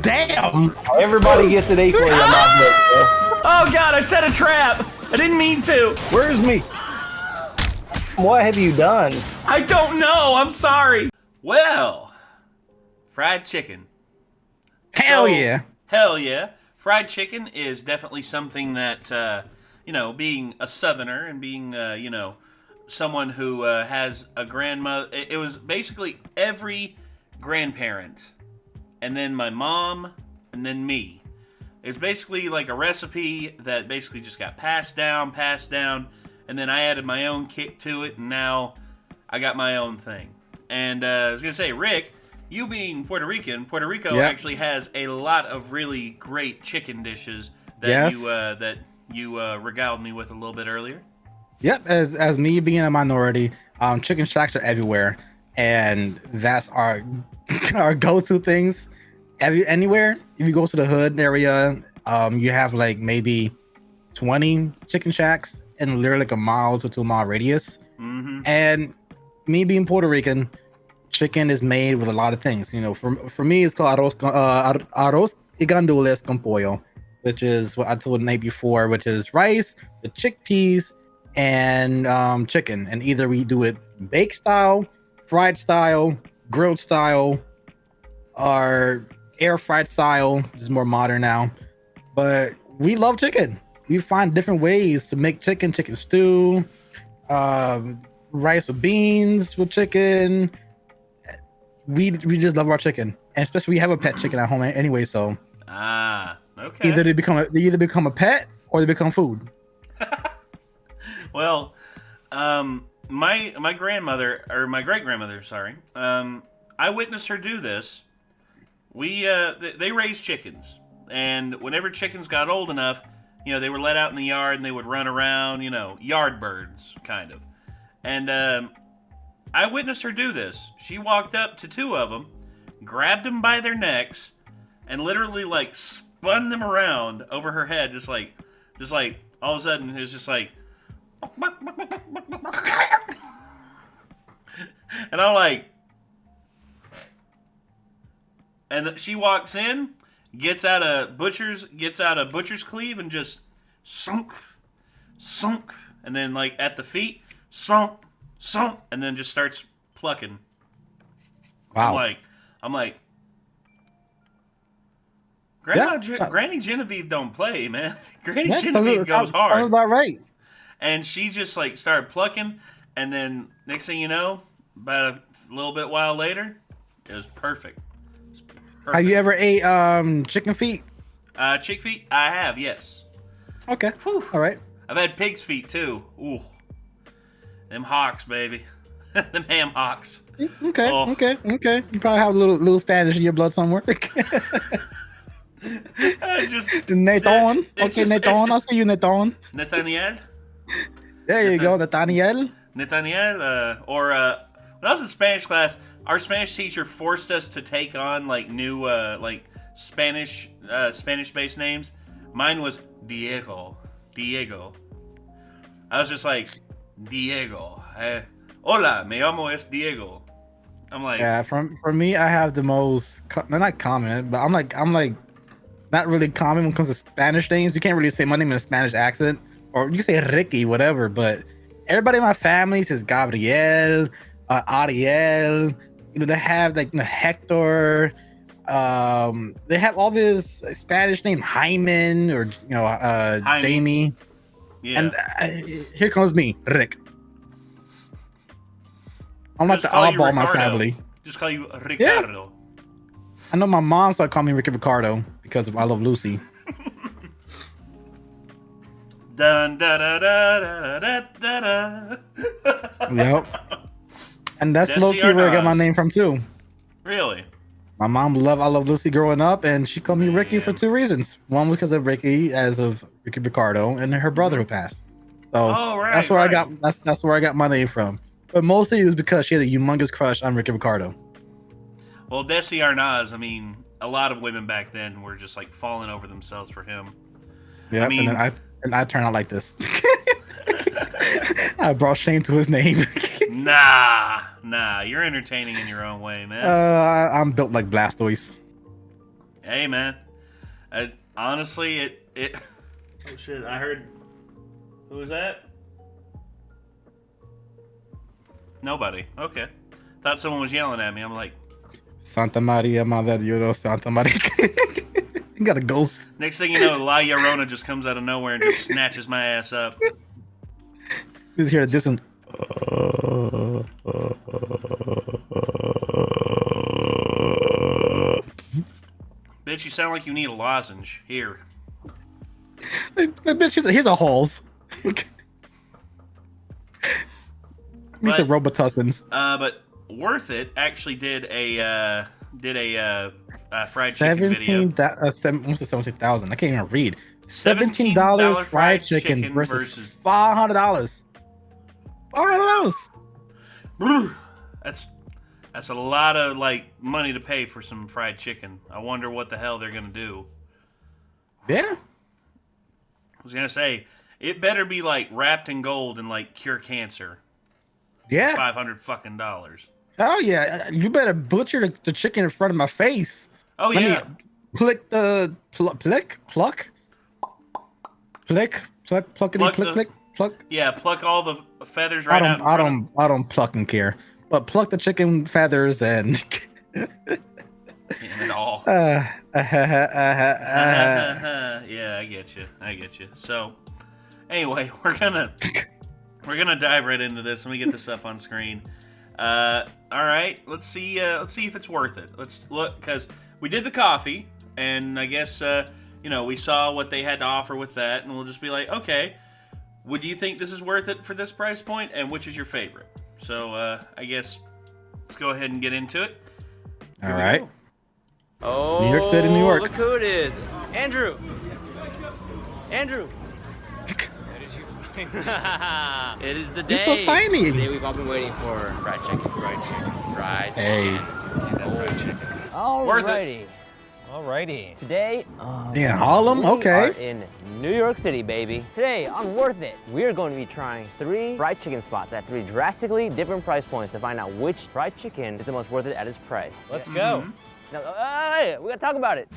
Damn! Everybody gets it equally on my book, bro. Oh God, I set a trap. I didn't mean to. Where's me? What have you done? I don't know. I'm sorry. Well, fried chicken. Hell yeah. Hell yeah. Fried chicken is definitely something that, you know, being a Southerner and being, you know, someone who has a grandmother. It was basically every grandparent, and then my mom, and then me. It's basically like a recipe that basically just got passed down, and then I added my own kick to it, and now I got my own thing. And I was going to say, Rick, you being Puerto Rican, Puerto Rico actually has a lot of really great chicken dishes that you regaled me with a little bit earlier. Yep, as me being a minority, chicken shacks are everywhere, and that's our go-to things. Anywhere, if you go to the hood area, you have like maybe 20 chicken shacks in literally like a mile to 2 mile radius. Mm-hmm. And me being Puerto Rican, chicken is made with a lot of things. You know, for me, it's called arroz y gandules con pollo, which is what I told the night before, which is rice, the chickpeas, and chicken. And either we do it baked style, fried style, grilled style, or air fried style, which is more modern now. But we love chicken. We find different ways to make chicken stew, rice with beans with chicken. We just love our chicken, and especially we have a pet chicken at home anyway. So okay. Either they become a pet or they become food. Well, my grandmother, or my great grandmother, sorry, I witnessed her do this. They raised chickens, and whenever chickens got old enough, you know, they were let out in the yard and they would run around, you know, yard birds kind of. And I witnessed her do this. She walked up to 2 of them, grabbed them by their necks, and literally like spun them around over her head, just like all of a sudden it was just like, and I'm like, and she walks in, gets out a butcher's cleave and just sunk, and then like at the feet, sunk, and then just starts plucking. Wow. I'm like, Granny Genevieve don't play, man. Granny Genevieve goes hard. Sounds about right. And she just like started plucking, and then next thing you know, about a little bit while later, it was perfect. Have you ever ate chicken feet? Chick feet? I have, yes. Okay. Whew. All right. I've had pig's feet too. Ooh. Them hocks, baby. Them ham hocks. Okay. Oh. Okay. You probably have a little Spanish in your blood somewhere. Nathan. Okay, Nathan. I'll see you, Nathan. Nathaniel? There you go, Nathaniel. Nathaniel. When I was in Spanish class, our Spanish teacher forced us to take on like new like Spanish-based names. Mine was Diego. I was just like, Diego. Hola, me llamo es Diego. I'm like, yeah. For me, I have the most not common, but I'm like not really common when it comes to Spanish names. You can't really say my name in a Spanish accent, or you say Ricky, whatever. But everybody in my family says Gabriel, Ariel. You know, they have like Hector. They have all this Spanish name, Hyman, or Jamie. yeah. And here comes me, Rick. I'm like the oddball in my family. Just call you Ricardo. Yeah. I know my mom started calling me Ricky Ricardo because of I Love Lucy. Dun, da, da, da, da, da, da. Yep. And that's low-key where I got my name from too. Really? My mom loved I Love Lucy growing up, and she called me Ricky for 2 reasons. One, because of Ricky, as of Ricky Ricardo, and her brother who passed. So that's where I got that's where I got my name from. But mostly it was because she had a humongous crush on Ricky Ricardo. Well, Desi Arnaz, I mean, a lot of women back then were just like falling over themselves for him. Yeah, I mean, and I turned out like this. I brought shame to his name. Nah, you're entertaining in your own way, man. I'm built like Blastoise. Hey, man. Honestly, it. Oh shit! I heard. Who was that? Nobody. Okay. Thought someone was yelling at me. I'm like, Santa Maria, Madre Dios, Santa Maria. You got a ghost. next thing you know, La Llorona just comes out of nowhere and just snatches my ass up. You just hear a distant. Bitch, you sound like you need a lozenge. Here. Bitch, here's a Halls. He said Robitussin's. But Worth It actually did a fried chicken video. Almost 17,000. I can't even read. $17 fried chicken versus $500. $500. That's a lot of like money to pay for some fried chicken. I wonder what the hell they're gonna do. Yeah. I was gonna say it better be like wrapped in gold and like cure cancer. Yeah. $500 fucking. Oh yeah. You better butcher the chicken in front of my face. Oh Let yeah. me pluck the pluck. Yeah, pluck all the feathers right out. I don't pluck and care. But pluck the chicken feathers and Damn it all. yeah. Yeah, I get you. So, anyway, we're gonna dive right into this. Let me get this up on screen. All right, let's see if it's worth it. Let's look, because we did the coffee, and I guess we saw what they had to offer with that, and we'll just be like, okay, would you think this is worth it for this price point, and which is your favorite? So I guess let's go ahead and get into it. All right. Oh, New York City, New York. Look who it is. Andrew. It is the day. You're so tiny. The day we've all been waiting for. Fried chicken. Hey. Alrighty. Today, Yeah, Harlem. we Okay. are in New York City, baby. Today on Worth It, we are going to be trying 3 fried chicken spots at 3 drastically different price points to find out which fried chicken is the most worth it at its price. Let's go. Now, hey, we gotta talk about it.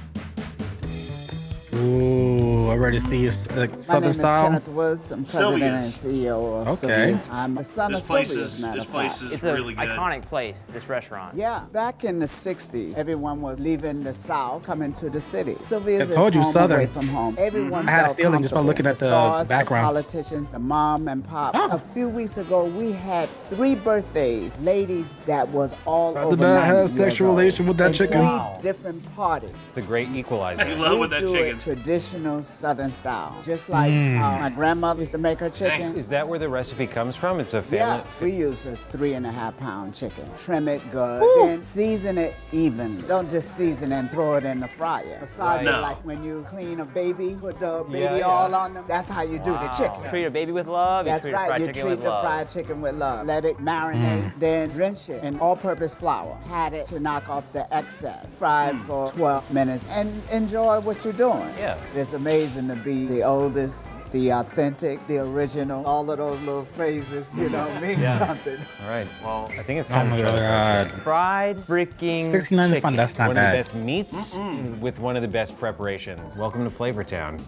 Ooh, I already see you like My name Southern is style. Kenneth Woods. I'm president and CEO of Okay. Sylvia's. I'm the son This of place Sylvia's, is matter this of place fact. is It's really an good. iconic place, this restaurant. Yeah, back in the 60s, everyone was leaving the South, coming to the city. Sylvia's I told is you, home Southern. away from home. Everyone I had a felt feeling just by looking at the stars, background. The politicians, the mom and pop. Oh. A few weeks ago, we had 3 birthdays, ladies that was all I over did not 90 have years sexual old. relation with that And chicken. 3 Wow. different parties. It's the great equalizer. I love We with that do chicken. it traditional Southern style, just like my grandmother used to make her chicken. Is that where the recipe comes from? It's a family. Yeah, we use a 3.5-pound chicken. Trim it good, then season it evenly. Don't just season and throw it in the fryer. Massage No. it like when you clean a baby, put the baby Yeah, yeah. all on them. That's how you do the chicken. Treat a baby with love, That's you treat a right. fried You chicken treat with the love. fried chicken with love. Let it marinate, then drench it in all-purpose flour. Pat it to knock off the excess. Fry it for 12 minutes and enjoy what you're doing. Yeah. It's amazing to be the oldest, the authentic, the original. All of those little phrases, mean something. All right. Well, I think it's Oh time my to try the god. Fried freaking 69 is chicken. fun. That's not one of the bad. best meats with one of the best preparations. Welcome to Flavor Town.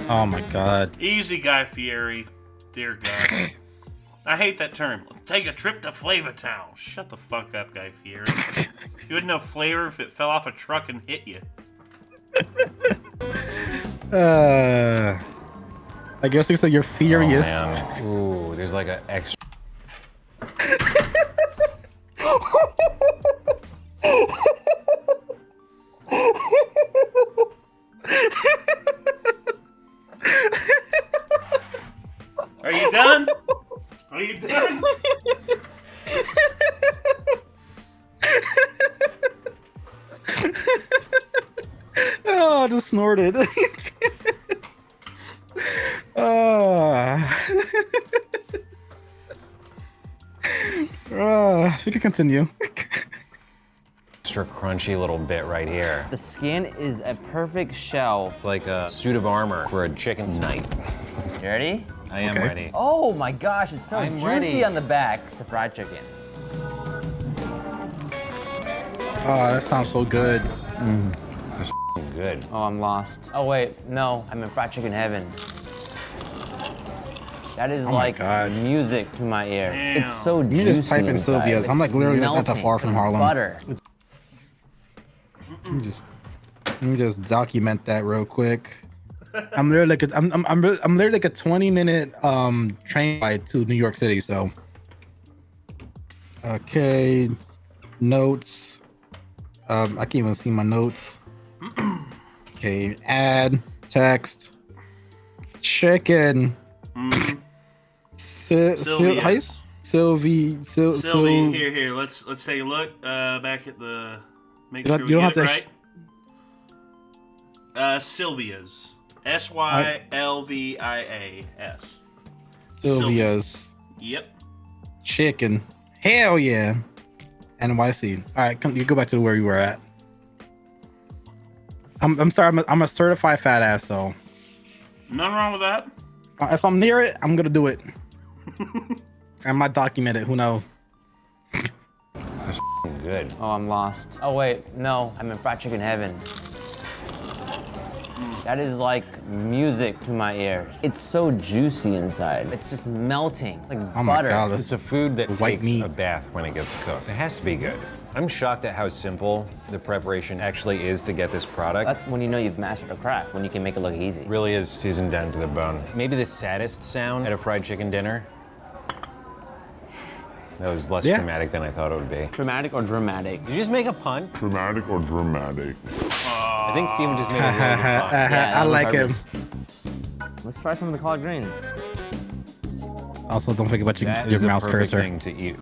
Oh my god. Easy, Guy Fieri. Dear God. I hate that term. Take a trip to Flavortown. Shut the fuck up, Guy Fieri. You wouldn't know flavor if it fell off a truck and hit you. I guess you said you're furious. Oh, man. Ooh, there's like an extra. Are you done? Are you done? Oh, I just snorted. We can continue. Extra crunchy little bit right here. The skin is a perfect shell. It's like a suit of armor for a chicken knight. You ready? I am Okay. ready. Oh my gosh, it's so I'm juicy ready. on the back. The fried chicken. Oh, that sounds so good. good. Oh, I'm lost. Oh, wait, no, I'm in fried chicken heaven. That is like music to my ear. Damn. It's so juicy. You just type in inside. Sylvia's. I'm like It's literally not that melting far from like Harlem. Butter. Let me just document that real quick. I'm literally like I'm literally like a 20-minute train ride to New York City. So, okay, notes. I can't even see my notes. Okay, add text. Chicken. Sylvia's. Sylvie. Here. Let's take a look. Back at the. Make sure we get it right. Sylvia's. Sylvias. Sylvia's. Yep. Chicken. Hell yeah. NYC. All right, come. You go back to where you were at. I'm sorry. I'm a certified fat ass. So. Nothing wrong with that. If I'm near it, I'm gonna do it. I might document it. Who knows? That's good. Oh, I'm lost. Oh, wait, no, I'm in fried chicken heaven. That is like music to my ears. It's so juicy inside. It's just melting, like Oh my butter. God, It's a food that white takes meat. a bath when it gets cooked. It has to be good. I'm shocked at how simple the preparation actually is to get this product. That's when you know you've mastered a craft, when you can make it look easy. It really is seasoned down to the bone. Maybe the saddest sound at a fried chicken dinner. That was less dramatic than I thought it would be. Dramatic or dramatic? Did you just make a pun? Dramatic or dramatic? I think Steven just made a really good pun. Yeah, I like him. Let's try some of the collard greens. Also, don't forget about That your is the mouse perfect cursor. thing to eat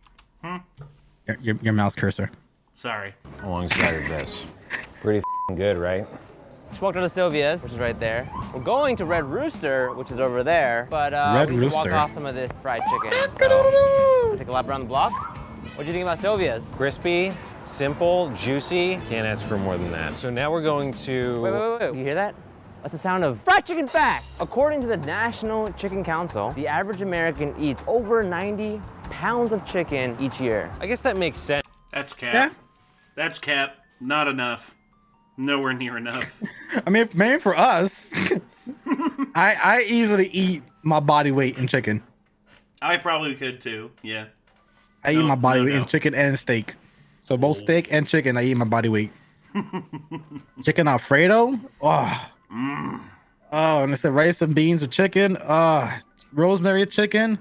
Your mouse cursor. Sorry. alongside of this. Pretty f***ing good, right? Just walked out of Sylvia's, which is right there. We're going to Red Rooster, which is over there. But we need to walk off some of this fried chicken. So take a lap around the block. What do you think about Sylvia's? Crispy, simple, juicy. Can't ask for more than that. So now we're going to... Wait. You hear that? That's the sound of fried chicken fact. According to the National Chicken Council, the average American eats over 90 pounds of chicken each year. I guess that makes sense. That's cap. Yeah. That's cap. Not enough. Nowhere near enough. I mean, maybe for us, I easily eat my body weight in chicken. I probably could too. Yeah. I eat my body weight in chicken and steak. So both steak and chicken, I eat my body weight. Chicken Alfredo. Oh. Oh, and it's a rice and beans with chicken. Rosemary chicken.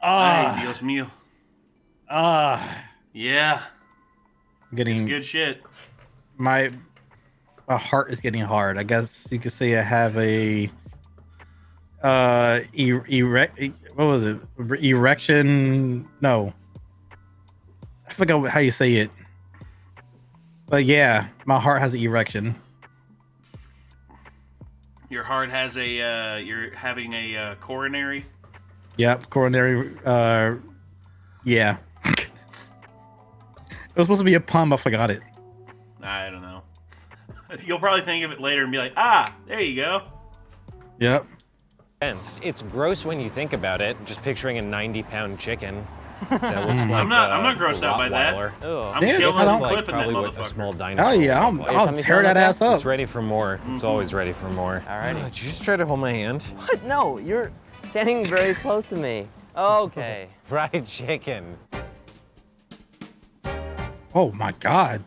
Ay, Dios mío. Yeah. Getting It's good shit. my heart is getting hard. I guess you could say I have a what was it? Erection? No, I forgot how you say it. But yeah, my heart has an erection. Your heart has a, you're having a coronary. Yep, coronary. Yeah. It was supposed to be a pun, but I forgot it. I don't know. You'll probably think of it later and be like, there you go. Yep. It's gross when you think about it. Just picturing a 90-pound chicken that looks like I'm not grossed out by that. Ugh. I'm Yeah, killing that's and like clipping that probably what a motherfucker. small dinosaur Oh yeah, would look like. I'll tear that ass up. It's ready for more. It's always ready for more. Alrighty. Did you just try to hold my hand? What? No, you're standing very close to me. Okay. Fried chicken. Oh my God.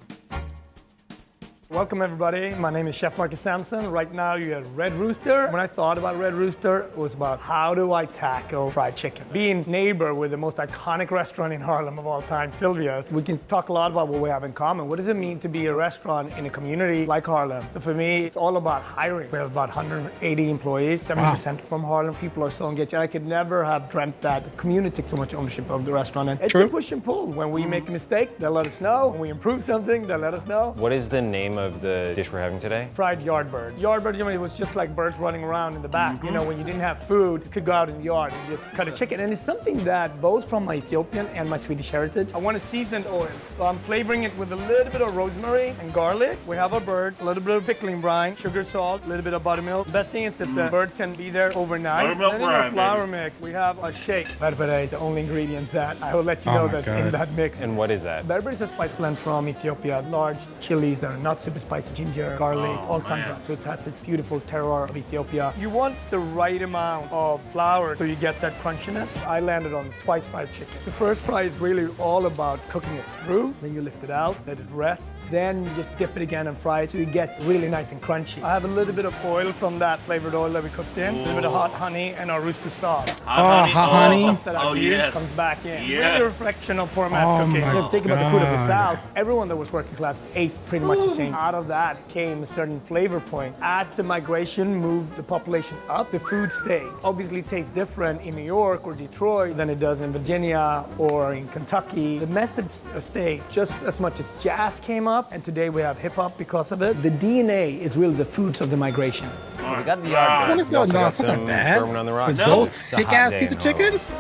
Welcome everybody, my name is Chef Marcus Sampson. Right now you're at Red Rooster. When I thought about Red Rooster, it was about how do I tackle fried chicken. Being neighbor with the most iconic restaurant in Harlem of all time, Sylvia's, we can talk a lot about what we have in common. What does it mean to be a restaurant in a community like Harlem? For me, it's all about hiring. We have about 180 employees, 70% from Harlem. People are so engaged. And I could never have dreamt that the community takes so much ownership of the restaurant. And it's a push and pull. When we make a mistake, they'll let us know. When we improve something, they'll let us know. What is the name of the dish we're having today? Fried yardbird. Yardbird, it was just like birds running around in the back. You know, when you didn't have food, you could go out in the yard and just cut a chicken. And it's something that both from my Ethiopian and my Swedish heritage. I want a seasoned oil. So I'm flavoring it with a little bit of rosemary and garlic. We have a bird, a little bit of pickling brine, sugar, salt, a little bit of buttermilk. The best thing is that the bird can be there overnight. Buttermilk and then in our brine, flour baby. mix, we have a shake. BakaBread is the only ingredient that I will let you know my that's God. in that mix. And what is that? BakaBread is a spice blend from Ethiopia. Large chilies that are not super spicy ginger, garlic, all kinds of. So it has this beautiful terroir of Ethiopia. You want the right amount of flour so you get that crunchiness. I landed on twice fried chicken. The first fry is really all about cooking it through. Then you lift it out, let it rest. Then you just dip it again and fry it so it gets really nice and crunchy. I have a little bit of oil from that flavored oil that we cooked in, a little bit of hot honey, and our rooster sauce. Hot honey. That I've used comes back in. Yes. Really a reflection of poor man's cooking. If you think about the food of the South, everyone that was working class ate pretty much the same. Out of that came a certain flavor point. As the migration moved the population up, the food stayed. Obviously it tastes different in New York or Detroit than it does in Virginia or in Kentucky. The methods stayed just as much as jazz came up, and today we have hip hop because of it. The DNA is really the foods of the migration. We got the yard. It's We also not got that some bad. Thurmond on the rocks. With No. those It's a sick hot ass day piece in of Harlem. chickens.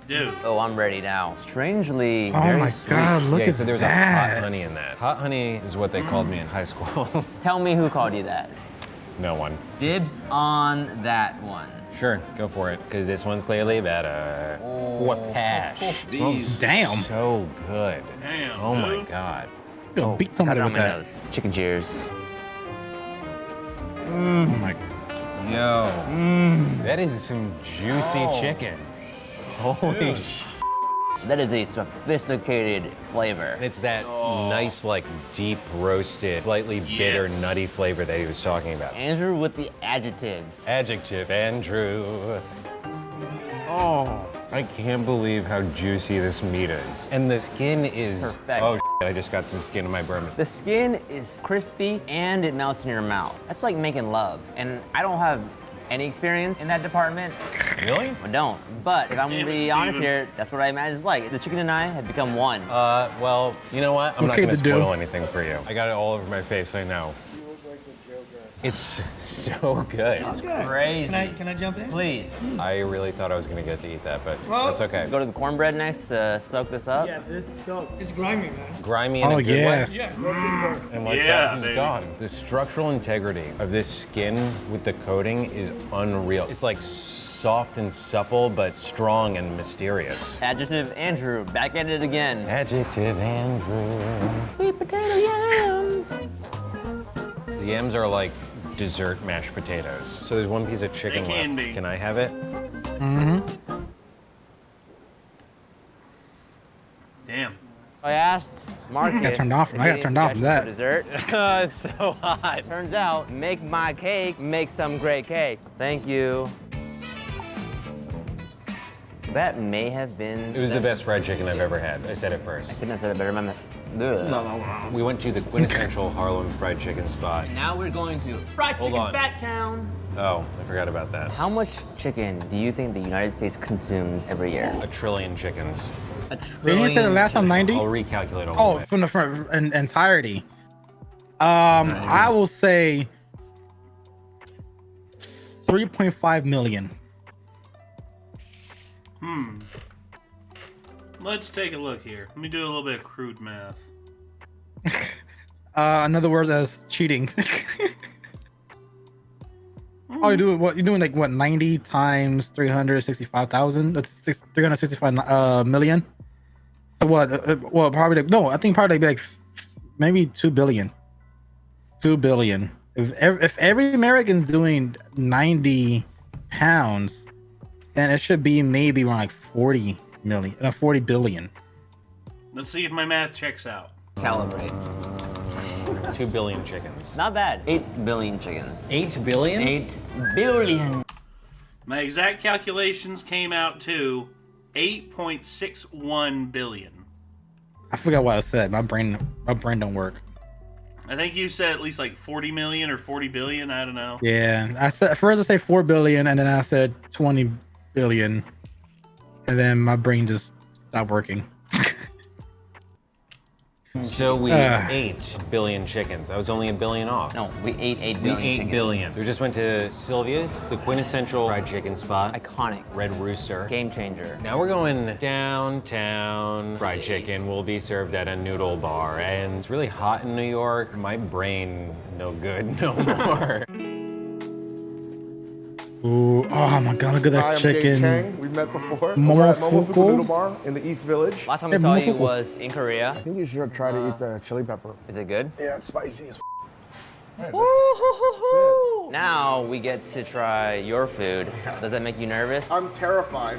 Dude. Oh, I'm ready now. Strangely, Oh very my sweet. god, look Yeah, at so there's a hot that. honey in that. Hot honey is what they called me in high school. Tell me who called you that. No one. Dibs on that one. Sure, go for it, because this one's clearly better. Whapash. It smells Damn. so good. Damn, Oh my dude. god. You gonna beat somebody Got it with on my that. nose. Chicken cheers. Oh my. Yo, that is some juicy chicken. Holy sh! That is a sophisticated flavor. It's that nice, like, deep roasted, slightly bitter, Yes. nutty flavor that he was talking about. Andrew with the adjectives. Adjective, Andrew. Oh, I can't believe how juicy this meat is. And the skin is... Perfect. Oh, I just got some skin in my bourbon. The skin is crispy and it melts in your mouth. That's like making love. And I don't have any experience in that department. Really? I don't. But if I'm Damn gonna it, be honest Steven. here, that's what I imagine it's like. The chicken and I have become one. Well, you know what? I'm not Okay gonna to do. spoil anything for you. I got it all over my face, I know. It's so good. It's crazy. Can I jump in? Please. I really thought I was gonna get to eat that, but that's okay. Go to the cornbread next to soak this up. Yeah, this so it's grimy, man. Grimy in Oh a good yes. way. Yeah, roasted bird. And like Yeah, that, he's baby. gone. The structural integrity of this skin with the coating is unreal. It's like soft and supple, but strong and mysterious. Adjective Andrew, back at it again. Adjective Andrew. Sweet potato yams. The yams are like dessert mashed potatoes. So there's one piece of chicken They can left. be. Can I have it? Damn. I asked Marcus. I got turned off. if I he got had turned off any from that. suggestions for dessert. It's so hot. Turns out, make my cake, make some great cake. Thank you. That may have been. It was the best fried chicken I've ever had. I said it first. Couldn't have said it better, man. Ugh. We went to the quintessential Harlem fried chicken spot. Now we're going to Fried Hold Chicken on. Fat Town. Oh, I forgot about that. How much chicken do you think the United States consumes every year? 1 trillion chickens. A Didn't you trillion. say the last time 90? I'll recalculate all the Oh, way. from the front in entirety. I will say 3.5 million. Let's take a look here. Let me do a little bit of crude math. In other words, as cheating. Oh, you're doing what? You're doing like what? 90 times 365,000. That's 365 million. So what? Well, probably no. I think probably like maybe 2 billion. 2 billion. If every American's doing 90 pounds, then it should be maybe around like 40 million, 40 billion. Let's see if my math checks out. Calibrate. 2 billion chickens. Not bad. 8 billion chickens. 8 billion? 8 billion. My exact calculations came out to 8.61 billion. I forgot what I said. My brain don't work. I think you said at least like 40 million or 40 billion. I don't know. Yeah, I said first I say 4 billion, and then I said 20 billion, and then my brain just stopped working. So we ate 8 billion chickens. I was only 1 billion off. No, we ate 8 We billion ate chickens. billion. So we just went to Sylvia's, the quintessential fried chicken spot. Iconic. Red Rooster. Game changer. Now we're going downtown. Fried chicken will be served at a noodle bar, and it's really hot in New York. My brain no good no more. Ooh, oh my god, look at that Hi, I'm chicken. Dave Chang. We've met before. Momofuku? We're at Momofuku Noodle Bar in the East Village. Last time Hey, we saw you Momofuku. was in Korea. I think you should try to eat the chili pepper. Is it good? Yeah, it's spicy as Now we get to try your food. Does that make you nervous? I'm terrified.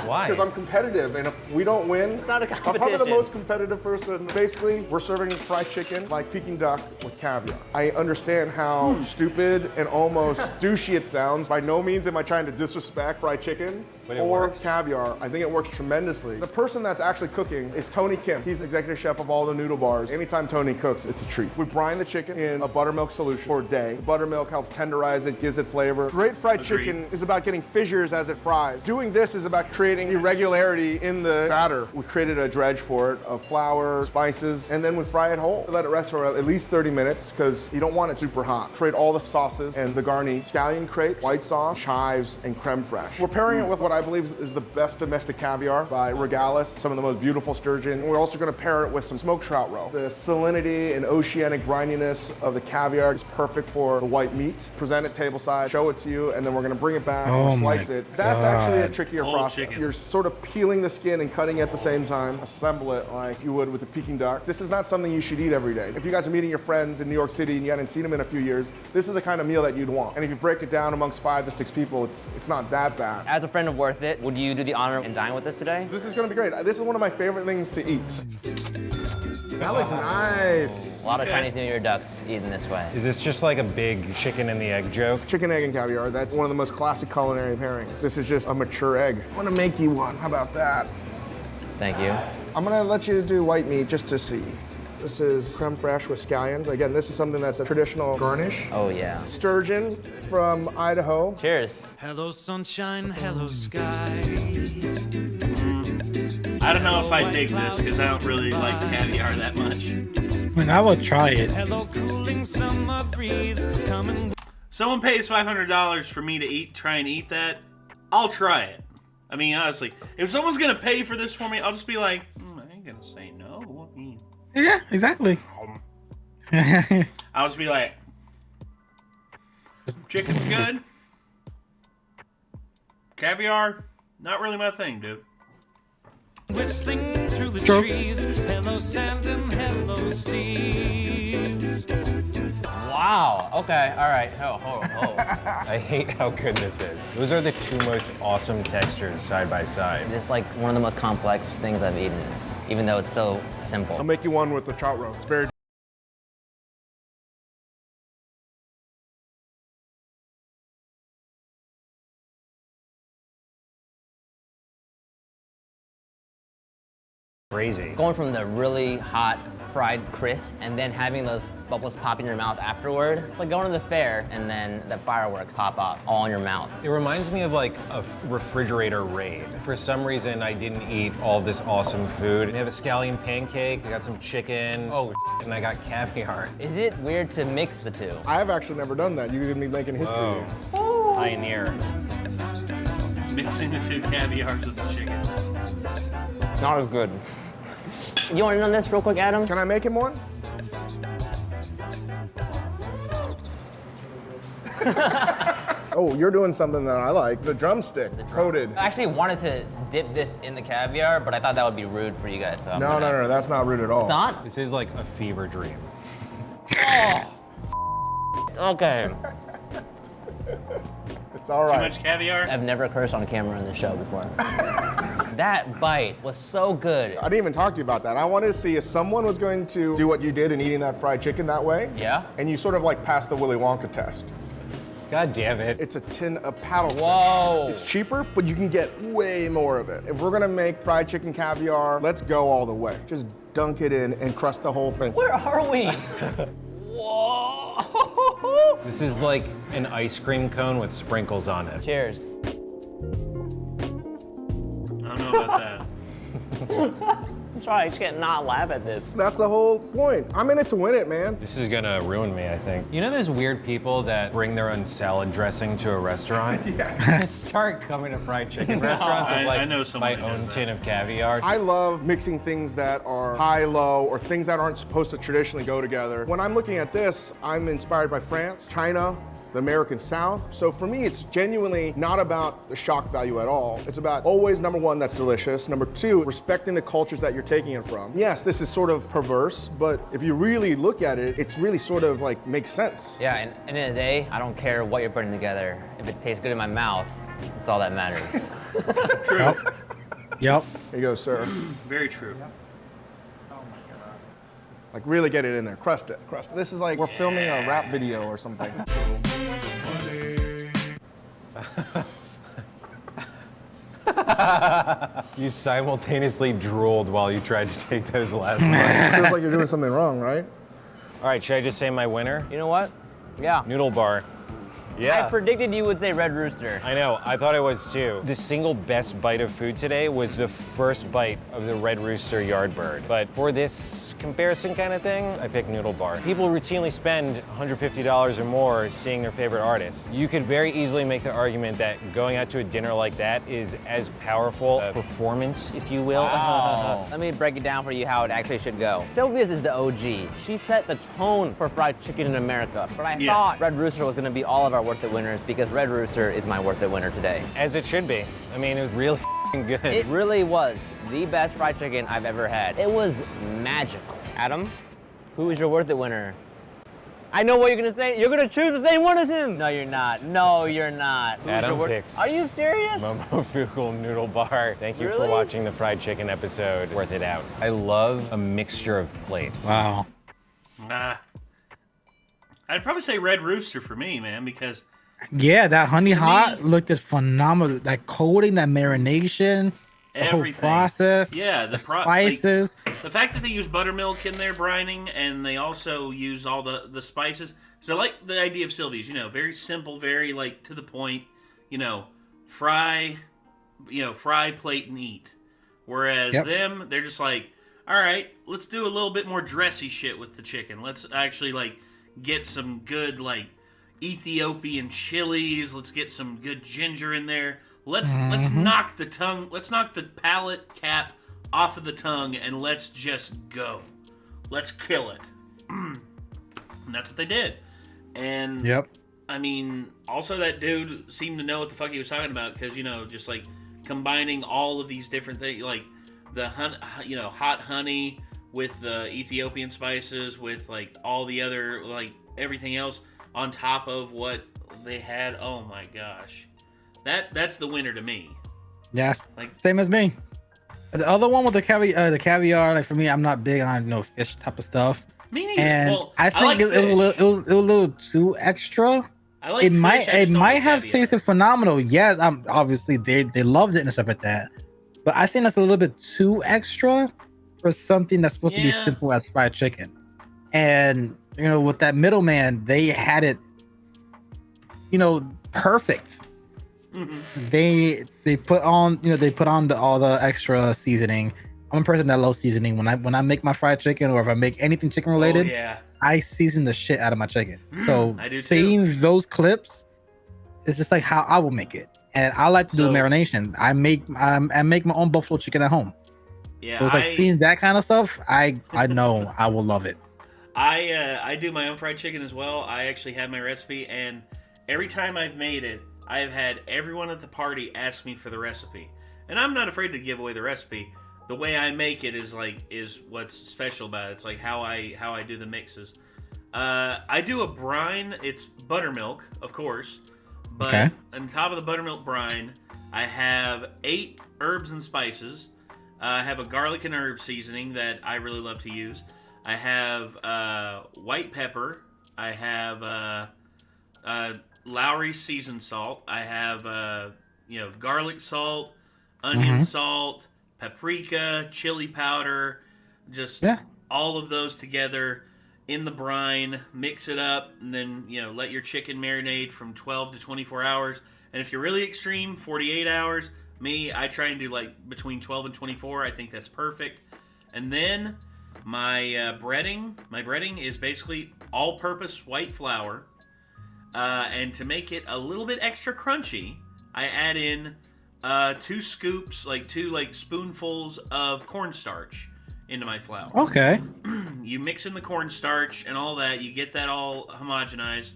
Why? Because I'm competitive, and if we don't win, It's not a I'm probably the competition. most competitive person. Basically, we're serving fried chicken like Peking duck with caviar. I understand how stupid and almost douchey it sounds. By no means am I trying to disrespect fried chicken But it or works. caviar. I think it works tremendously. The person that's actually cooking is Tony Kim. He's the executive chef of all the noodle bars. Anytime Tony cooks, it's a treat. We brine the chicken in a buttermilk solution for a day. The buttermilk helps tenderize it, gives it flavor. Great fried chicken is about getting fissures as it fries. Doing this is about creating irregularity in the batter. We created a dredge for it of flour, spices, and then we fry it whole. Let it rest for at least 30 minutes because you don't want it super hot. Create all the sauces and the garni, scallion crate, white sauce, chives, and creme fraiche. We're pairing it with what I believe is the best domestic caviar by Regalis, some of the most beautiful sturgeon. And we're also going to pair it with some smoked trout roe. The salinity and oceanic brininess of the caviar is perfect for the white meat. Present it tableside, show it to you, and then we're going to bring it back Oh and slice my it. That's actually a God. trickier Whole process. chicken. You're sort of peeling the skin and cutting it at the same time. Assemble it like you would with a Peking duck. This is not something you should eat every day. If you guys are meeting your friends in New York City and you hadn't seen them in a few years, this is the kind of meal that you'd want. And if you break it down amongst 5 to 6 people, it's not that bad. As a friend of Worth It, would you do the honor and dine with us today? This is gonna be great. This is one of my favorite things to eat. That looks nice. A lot of Chinese New Year ducks eaten this way. Is this just like a big chicken and the egg joke? Chicken, egg, and caviar. That's one of the most classic culinary pairings. This is just a mature egg. I'm gonna make you one. How about that? Thank you. I'm gonna let you do white meat just to see. This is creme fraiche with scallions. Again, this is something that's a traditional garnish. Oh yeah. Sturgeon from Idaho. Cheers. Hello, sunshine, hello, sky. I don't know if I dig this because I don't really like caviar that much. I mean, I would try it. Hello, cooling summer breeze coming. Someone pays $500 for me to try and eat that. I'll try it. I mean, honestly, if someone's gonna pay for this for me, I'll just be like, I ain't gonna say no. I mean, Yeah, exactly. I'll just be like, chicken's good. Caviar, not really my thing, dude. Whistling through the Sure. trees. Hello, sand and hello, seas. Wow. Okay. All right. Oh. I hate how good this is. Those are the two most awesome textures side by side. It's like one of the most complex things I've eaten, even though it's so simple. I'll make you one with the trout roe. It's very Crazy. Going from the really hot fried crisp and then having those bubbles pop in your mouth afterward. It's like going to the fair and then the fireworks pop off all in your mouth. It reminds me of like a refrigerator raid. For some reason, I didn't eat all of this awesome food. I have a scallion pancake, I got some chicken, and I got caviar. Is it weird to mix the two? I've actually never done that. You're gonna be making history. Whoa. Pioneer. Mixing the two caviars with the chicken. Not as good. You want to know this real quick, Adam? Can I make him one? Oh, you're doing something that I like. The drumstick, coated. I actually wanted to dip this in the caviar, but I thought that would be rude for you guys. So No, that's not rude at all. It's not? This is like a fever dream. Okay. It's all Too right. much caviar? I've never cursed on camera in the show before. That bite was so good. I didn't even talk to you about that. I wanted to see if someone was going to do what you did in eating that fried chicken that way. Yeah? And you sort of like passed the Willy Wonka test. God damn it. It's a tin of paddlefish. Whoa. It's cheaper, but you can get way more of it. If we're gonna make fried chicken caviar, let's go all the way. Just dunk it in and crust the whole thing. Where are we? Whoa. This is like an ice cream cone with sprinkles on it. Cheers. I don't know about that. I'm sorry, I just can't not laugh at this. That's the whole point. I'm in it to win it, man. This is gonna ruin me, I think. You know those weird people that bring their own salad dressing to a restaurant? Yeah. Start coming to fried chicken restaurants with like I know someone my who does own that. tin of caviar. I love mixing things that are high-low or things that aren't supposed to traditionally go together. When I'm looking at this, I'm inspired by France, China, the American South. So for me, it's genuinely not about the shock value at all. It's about always, number one, that's delicious. Number two, respecting the cultures that you're taking it from. Yes, this is sort of perverse, but if you really look at it, it's really sort of like makes sense. Yeah, and at the end of the day, I don't care what you're putting together. If it tastes good in my mouth, that's all that matters. True. Yep. Here you go, sir. Very true. Like really get it in there, crust it. This is like we're filming a rap video or something. You simultaneously drooled while you tried to take those last ones. It feels like you're doing something wrong, right? All right, should I just say my winner? You know what? Yeah. Noodle bar. I Yeah. predicted you would say Red Rooster. I know, I thought I was too. The single best bite of food today was the first bite of the Red Rooster Yardbird. But for this comparison kind of thing, I picked Noodle Bar. People routinely spend $150 or more seeing their favorite artist. You could very easily make the argument that going out to a dinner like that is as powerful a performance, if you will. Wow. Let me break it down for you how it actually should go. Sylvia's is the OG. She set the tone for fried chicken in America. But I thought Red Rooster was gonna be all of our Worth It winners because Red Rooster is my Worth It winner today. As it should be. I mean, it was really good. It really was the best fried chicken I've ever had. It was magical. Adam, who is your Worth It winner? I know what you're gonna say. You're gonna choose the same one as him. No, you're not. No, you're not. Adam picks. Are you serious? Momofuku Noodle Bar. Thank you for Really? watching the fried chicken episode. Worth it out. I love a mixture of plates. Wow. I'd probably say Red Rooster for me, man, because Yeah, that honey To hot me- looked at phenomenal. That coating, that marination, the whole everything. process. Yeah, the like, spices. the fact that they use buttermilk in their brining, and they also use all the spices. So I like the idea of Sylvia's, very simple, very like to the point, fry, plate and eat. Whereas them, they're just like, all right, let's do a little bit more dressy shit with the chicken. Let's actually like get some good like Ethiopian chilies. Let's get some good ginger in there. Let's knock the palate cap off of the tongue, and let's just go. Let's kill it. And that's what they did. And I mean, also that dude seemed to know what the fuck he was talking about, because just like combining all of these different things, like the hot honey with the Ethiopian spices, with like all the other like everything else on top of what they had. Oh my gosh. That's the winner to me. Yes, Like same as me. The other one with the caviar, like for me, I'm not big on fish type of stuff. me neither. And Well, I think like it was a little too extra. I like It fish, might I just it don't might like have caviar. tasted phenomenal. Yes, obviously they loved it and stuff like that. But I think that's a little bit too extra for something that's supposed to be Yeah. simple as fried chicken. And with that middleman, they had it, perfect. Mm-hmm. They put on all the extra seasoning. I'm a person that loves seasoning. When I make my fried chicken, or if I make anything chicken related, Oh, yeah. I season the shit out of my chicken. So I do too. seeing those clips is just like how I will make it. And I like to do So- marination. I make my own buffalo chicken at home. Yeah, So it's like seeing that kind of stuff. I know I will love it. I do my own fried chicken as well. I actually have my recipe, and every time I've made it, I've had everyone at the party ask me for the recipe. And I'm not afraid to give away the recipe. The way I make it is what's special about it. It's like how I do the mixes. I do a brine. It's buttermilk, of course. But Okay. on top of the buttermilk brine, I have 8 herbs and spices. I have a garlic and herb seasoning that I really love to use. I have white pepper. I have Lowry seasoned salt. I have garlic salt, onion salt, paprika, chili powder, just all of those together in the brine. Mix it up, and then let your chicken marinate from 12 to 24 hours. And if you're really extreme, 48 hours. Me, I try and do like between 12 and 24. I think that's perfect. And then my breading is basically all-purpose white flour. And to make it a little bit extra crunchy, I add in 2 scoops, like 2 spoonfuls of cornstarch into my flour. Okay. You mix in the cornstarch and all that. You get that all homogenized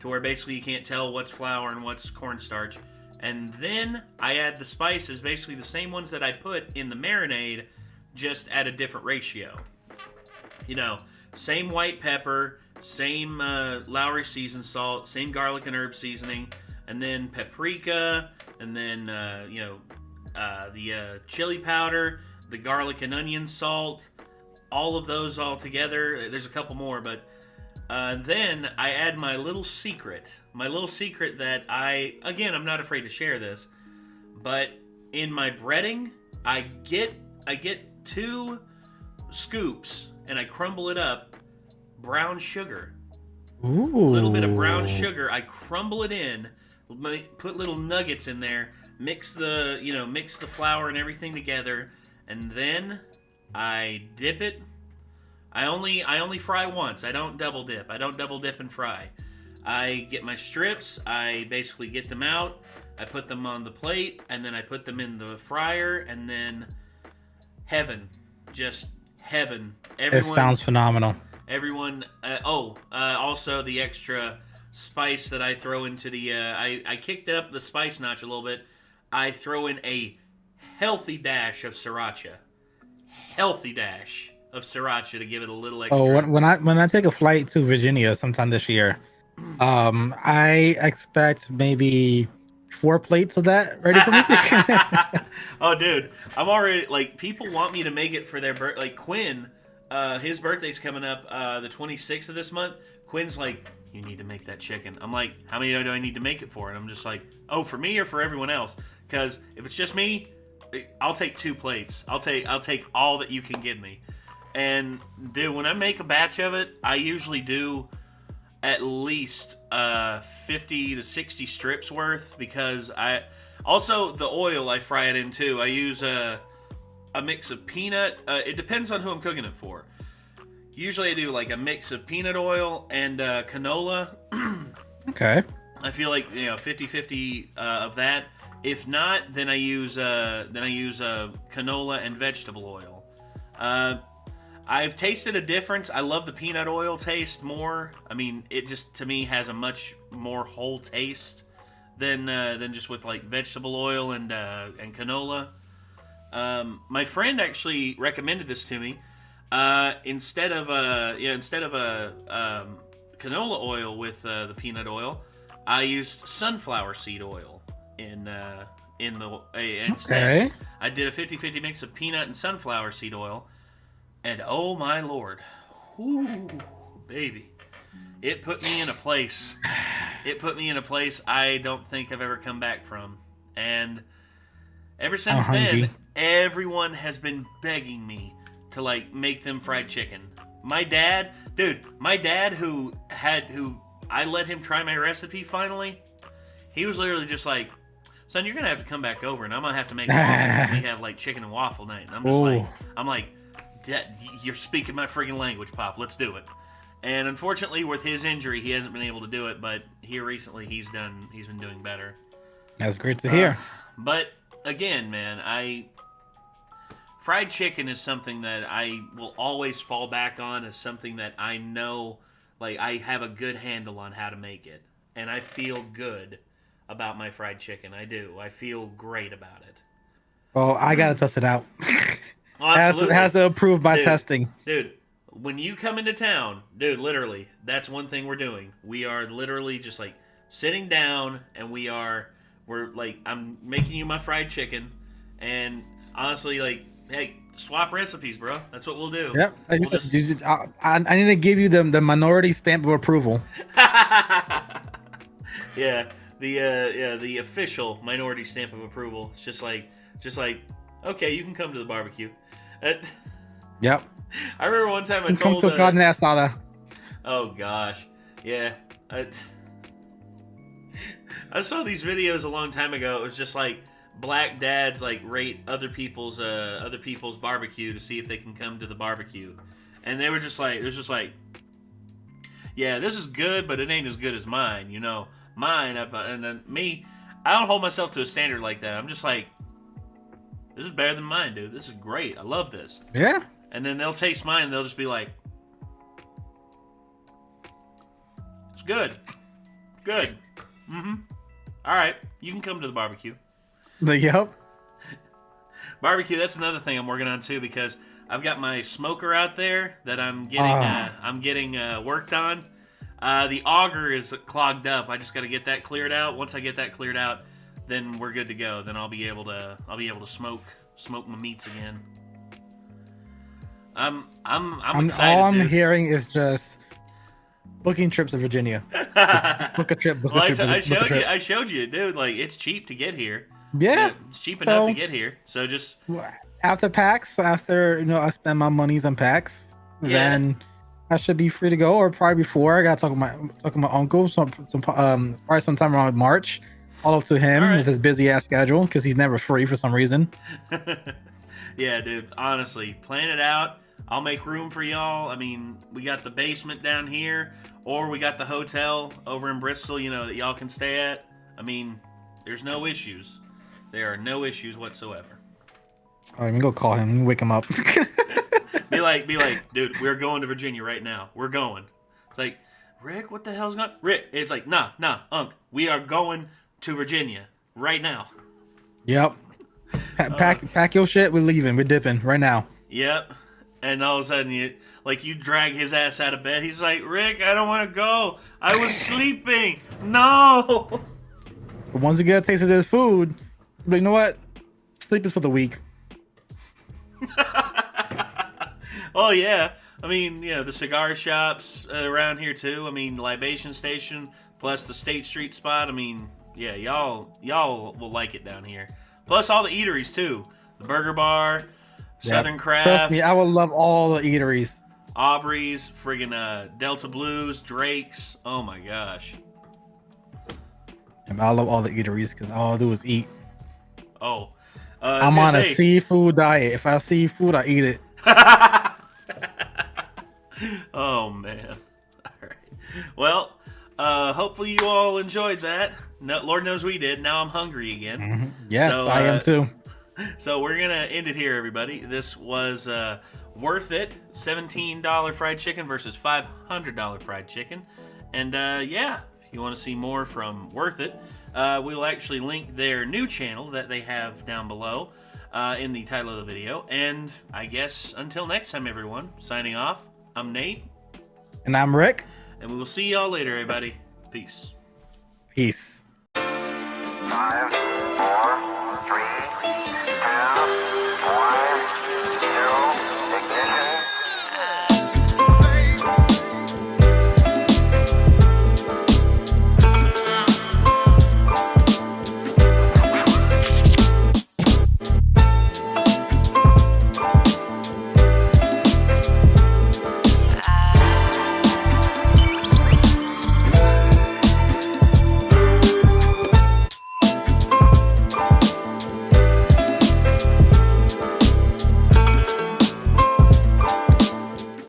to to where basically you can't tell what's flour and what's cornstarch. And then I add the spices, basically the same ones that I put in the marinade, just at a different ratio. You know, same white pepper, same Lowry seasoned salt, same garlic and herb seasoning, and then paprika, and then, the chili powder, the garlic and onion salt, all of those all together. There's a couple more, but then I add my little secret that I'm not afraid to share this, but in my breading, I get 2 scoops and I crumble it up, brown sugar. Ooh. A little bit of brown sugar. I crumble it in, put little nuggets in there, mix the flour and everything together, and then I dip it. I only fry once. I don't double dip. I don't double dip and fry. I get my strips. I basically get them out. I put them on the plate, and then I put them in the fryer, and then heaven, just heaven. It sounds phenomenal. Everyone. Also the extra spice that I throw into the. I kicked up the spice notch a little bit. I throw in a healthy dash of sriracha. To give it a little extra. Oh, when I take a flight to Virginia sometime this year, I expect maybe 4 plates of that ready for me. Oh, dude, I'm already like, people want me to make it for their birthday. Like Quinn, his birthday's coming up the 26th of this month. Quinn's like, you need to make that chicken. I'm like, how many do I need to make it for? And I'm just like, oh, for me or for everyone else? Because if it's just me, I'll take 2 plates. I'll take all that you can give me. And dude, when I make a batch of it, I usually do at least 50 to 60 strips worth, because I also, the oil I fry it in too. I use a mix of peanut. It depends on who I'm cooking it for. Usually I do like a mix of peanut oil and canola. Okay. I feel like 50-50 of that. If not, then I use canola and vegetable oil. I've tasted a difference. I love the peanut oil taste more. I mean, it just to me has a much more whole taste than just with like vegetable oil and canola. My friend actually recommended this to me. Instead of canola oil with the peanut oil, I used sunflower seed oil instead. Okay. I did a 50-50 mix of peanut and sunflower seed oil, and oh my lord, whoo, baby, it put me in a place. It put me in a place I don't think I've ever come back from, and ever since then, everyone has been begging me to like make them fried chicken. My dad, who I let him try my recipe finally, he was literally just like, son, you're gonna have to come back over, and I'm gonna have to make waffles. We have like chicken and waffle night. And I'm like, Dad, you're speaking my friggin' language, Pop. Let's do it. And unfortunately, with his injury, he hasn't been able to do it. But here recently, he's been doing better. That's great to hear. But again, man, fried chicken is something that I will always fall back on as something that I know, like, I have a good handle on how to make it, and I feel good about my fried chicken. I do. I feel great about it. Well, I gotta test it out. Oh, absolutely. Has to approve my testing. Dude, when you come into town, dude, literally, that's one thing we're doing. We are literally just like sitting down, and we're like, I'm making you my fried chicken, and honestly, like, hey, swap recipes, bro. That's what we'll do. Yep. I need to give you the minority stamp of approval. Yeah, the official minority stamp of approval. It's just like, okay, you can come to the barbecue. Yep. I remember one time I come told. To carne asada. Oh gosh, yeah. I saw these videos a long time ago. It was just like black dads like rate other people's barbecue to see if they can come to the barbecue, and they were just like, it was just like, yeah, this is good, but it ain't as good as mine. You know, mine. And then me, I don't hold myself to a standard like that. I'm just like, this is better than mine, dude. This is great. I love this. Yeah. And then they'll taste mine and they'll just be like, it's good. Good. All right, you can come to the barbecue. Yep. Barbecue. That's another thing I'm working on too, because I've got my smoker out there that I'm getting worked on. The auger is clogged up. I just got to get that cleared out. Once I get that cleared out, then we're good to go. Then I'll be able to smoke my meats again. I'm excited. All I'm dude. hearing is just booking trips to Virginia. Book a trip. Book a trip. I showed you, dude. Like, it's cheap to get here. Yeah. It's cheap enough to get here. So just after PAX, after I spend my monies on PAX, then I should be free to go. Or probably before, I gotta talk to my uncle. Probably sometime around March. All up to him with his busy ass schedule because he's never free for some reason. Yeah, dude. Honestly, plan it out. I'll make room for y'all. I mean, we got the basement down here, or we got the hotel over in Bristol, that y'all can stay at. I mean, there's no issues. There are no issues whatsoever. I'm gonna go call him, wake him up. be like, dude, we're going to Virginia right now. We're going. It's like, Rick, what the hell's going on? Rick, it's like, nah, Unc, we are going to Virginia right now. Yep. Pack your shit. We're leaving. We're dipping right now. Yep. And all of a sudden, you drag his ass out of bed. He's like, Rick, I don't want to go. I was sleeping. No. But once you get a taste of this food, you know what? Sleep is for the weak. Oh, yeah. I mean, the cigar shops around here, too. I mean, Libation Station, plus the State Street spot. I mean, yeah, y'all will like it down here. Plus all the eateries, too. The Burger Bar, Southern Craft. Trust me, I would love all the eateries. Aubrey's, friggin' Delta Blues, Drake's. Oh, my gosh. I love all the eateries because all I do is eat. Oh. I'm on a seafood diet. If I see food, I eat it. Oh, man. All right. Well, hopefully you all enjoyed that. No, Lord knows we did. Now I'm hungry again. Mm-hmm. Yes, so, I am too. So we're going to end it here, everybody. This was Worth It. $17 fried chicken versus $500 fried chicken. And if you want to see more from Worth It, we will actually link their new channel that they have down below in the title of the video. And I guess until next time, everyone, signing off, I'm Nate. And I'm Rick. And we will see y'all later, everybody. Peace. Peace. 5, 4, 3,